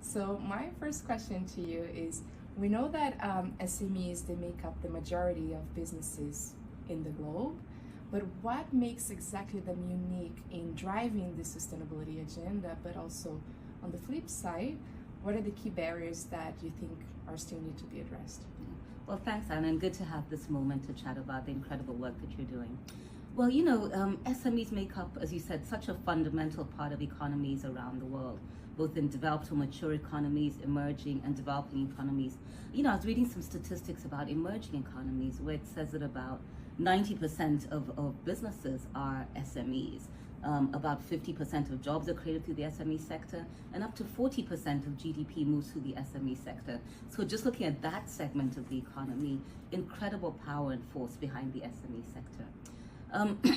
So my first question to you is, we know that SMEs, they make up the majority of businesses in the globe, but what makes exactly them unique in driving the sustainability agenda, but also on the flip side, what are the key barriers that you think are still need to be addressed? Well, thanks, Anna, and good to have this moment to chat about the incredible work that you're doing. Well, SMEs make up, as you said, such a fundamental part of economies around the world, both in developed or mature economies, emerging and developing economies. I was reading some statistics about emerging economies where it says that about 90% of businesses are SMEs. About 50% of jobs are created through the SME sector, and up to 40% of GDP moves through the SME sector. So just looking at that segment of the economy, incredible power and force behind the SME sector.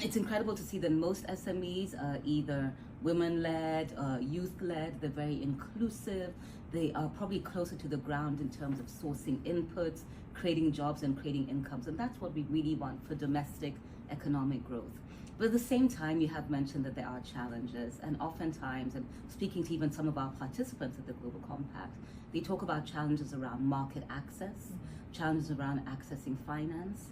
It's incredible to see that most SMEs are either women-led, youth-led, they're very inclusive, they are probably closer to the ground in terms of sourcing inputs, creating jobs and creating incomes, and that's what we really want for domestic economic growth. But at the same time, you have mentioned that there are challenges, and oftentimes, and speaking to even some of our participants at the Global Compact, they talk about challenges around market access, challenges around accessing finance,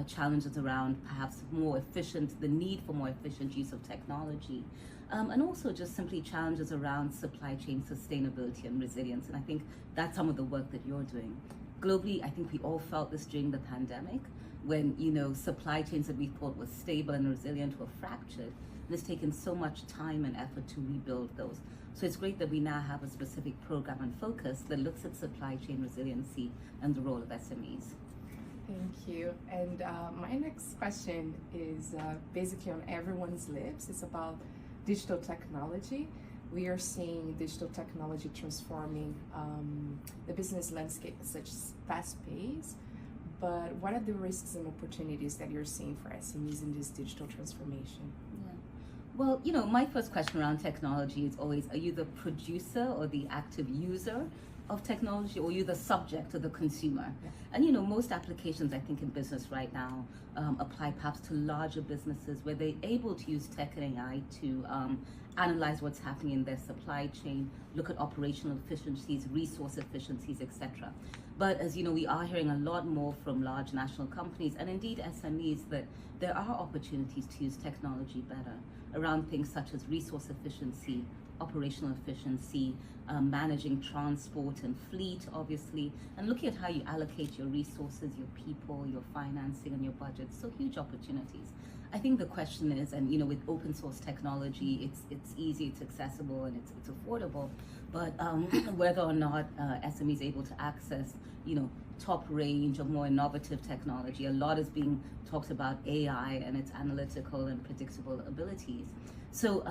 challenges around perhaps the need for more efficient use of technology, and also just simply challenges around supply chain sustainability and resilience. And I think that's some of the work that you're doing. Globally, I think we all felt this during the pandemic when, supply chains that we thought were stable and resilient were fractured. And it's taken so much time and effort to rebuild those. So it's great that we now have a specific program and focus that looks at supply chain resiliency and the role of SMEs. Thank you. And my next question is basically on everyone's lips. It's about digital technology. We are seeing digital technology transforming the business landscape at such fast pace. But what are the risks and opportunities that you're seeing for SMEs in this digital transformation? Yeah. Well, my first question around technology is always, are you the producer or the active user of technology, or are you the subject or the consumer? Yeah. And most applications, I think, in business right now apply perhaps to larger businesses where they're able to use tech and AI to analyze what's happening in their supply chain, look at operational efficiencies, resource efficiencies, etc. But as we are hearing a lot more from large national companies and indeed SMEs that there are opportunities to use technology better around things such as resource efficiency, operational efficiency, managing transport and fleet, obviously, and looking at how you allocate your resources, your people, your financing, and your budget. So huge opportunities. I think the question is, and with open source technology, it's easy, it's accessible, and it's affordable. But whether or not SMEs able to access, top range or more innovative technology, a lot is being talked about AI and its analytical and predictable abilities. So,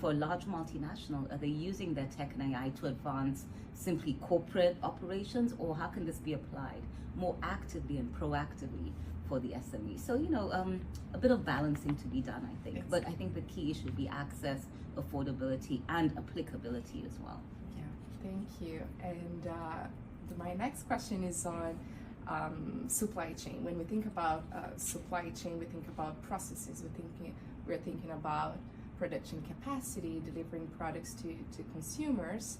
for a large multinational, are they using their tech and AI to advance simply corporate operations, or how can this be applied more actively and proactively for the SME? So, a bit of balancing to be done, I think. But I think the key issue would be access, affordability, and applicability as well. Yeah, thank you. And my next question is on supply chain. When we think about supply chain, we think about processes. We're thinking about production capacity, delivering products to consumers.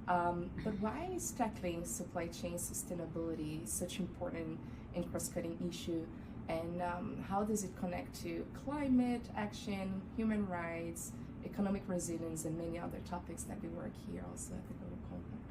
But why is tackling supply chain sustainability such important and cross-cutting issue? And how does it connect to climate action, human rights, economic resilience, and many other topics that we work here also at the Global Compact?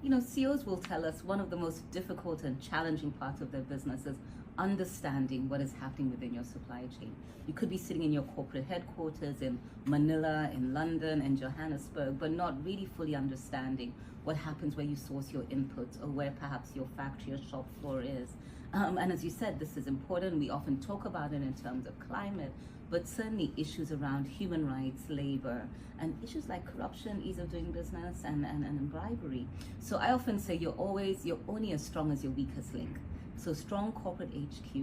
Yeah. CEOs will tell us one of the most difficult and challenging parts of their business is understanding what is happening within your supply chain. You could be sitting in your corporate headquarters in Manila, in London, and Johannesburg, but not really fully understanding what happens where you source your inputs or where perhaps your factory or shop floor is. And as you said, this is important. We often talk about it in terms of climate, but certainly issues around human rights, labor, and issues like corruption, ease of doing business, and bribery. So I often say you're only as strong as your weakest link. So strong corporate HQ,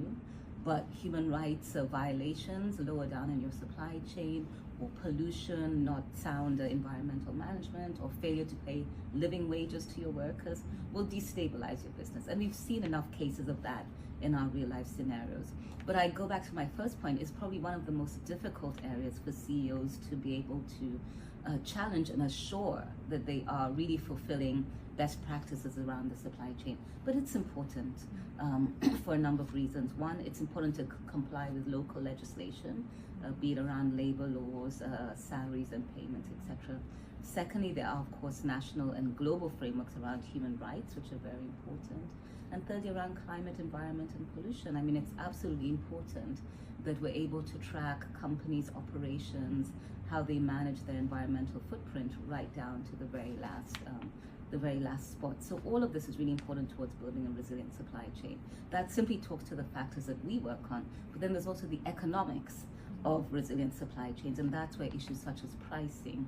but human rights violations lower down in your supply chain, or pollution, not sound environmental management, or failure to pay living wages to your workers will destabilize your business. And we've seen enough cases of that in our real life scenarios. But I go back to my first point, is probably one of the most difficult areas for CEOs to be able to challenge and assure that they are really fulfilling best practices around the supply chain. But it's important for a number of reasons. One, it's important to comply with local legislation, be it around labor laws, salaries and payments, etc. Secondly, there are, of course, national and global frameworks around human rights, which are very important. And thirdly, around climate, environment, and pollution. I mean, it's absolutely important that we're able to track companies' operations, how they manage their environmental footprint, right down to the very last spot. So all of this is really important towards building a resilient supply chain. That simply talks to the factors that we work on, but then there's also the economics of resilient supply chains, and that's where issues such as pricing,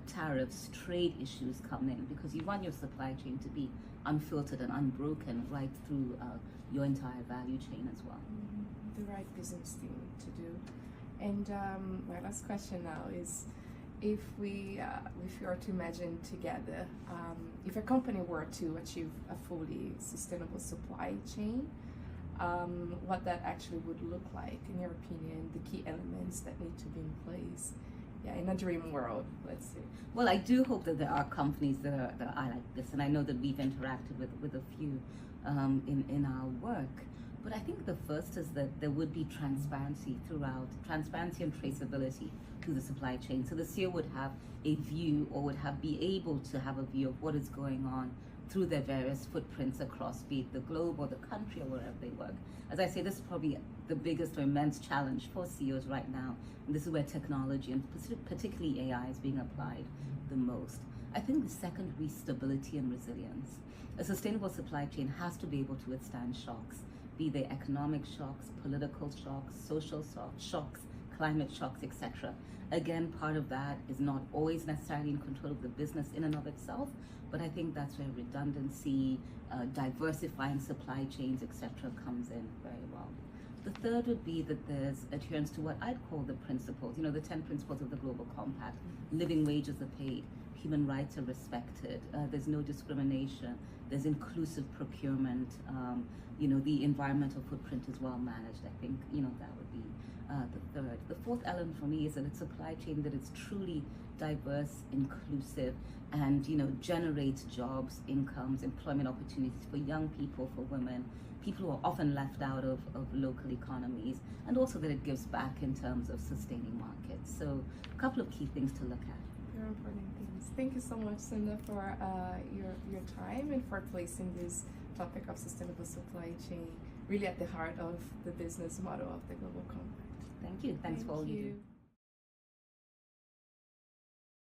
tariffs, trade issues come in, because you want your supply chain to be unfiltered and unbroken right through your entire value chain as well. The right business thing to do. And my last question now is, if we are to imagine together, if a company were to achieve a fully sustainable supply chain, what that actually would look like, in your opinion, the key elements that need to be in place. Yeah, in a dream world, let's say. Well, I do hope that there are companies that are like this, and I know that we've interacted with a few in our work. But I think the first is that there would be transparency and traceability through the supply chain. So the CEO would have a view, or would be able to have a view of what is going on through their various footprints across, be it the globe or the country or wherever they work. As I say, this is probably the biggest or immense challenge for CEOs right now. And this is where technology, and particularly AI, is being applied the most. I think the second would be stability and resilience. A sustainable supply chain has to be able to withstand shocks, be they economic shocks, political shocks, social shocks, climate shocks, etc. Again, part of that is not always necessarily in control of the business in and of itself, but I think that's where redundancy, diversifying supply chains, etc. comes in very well. The third would be that there's adherence to what I'd call the principles, the 10 principles of the Global Compact. Living wages are paid, human rights are respected, there's no discrimination, there's inclusive procurement, the environmental footprint is well managed. I think, that would be the third. The fourth element for me is that it's a supply chain that is truly diverse, inclusive, and generates jobs, incomes, employment opportunities for young people, for women, people who are often left out of local economies, and also that it gives back in terms of sustaining markets. So a couple of key things to look at. Very important things. Thank you so much, Sanda, for your time and for placing this topic of sustainable supply chain really at the heart of the business model of the Global Compact. Thank you. Thanks for all you do.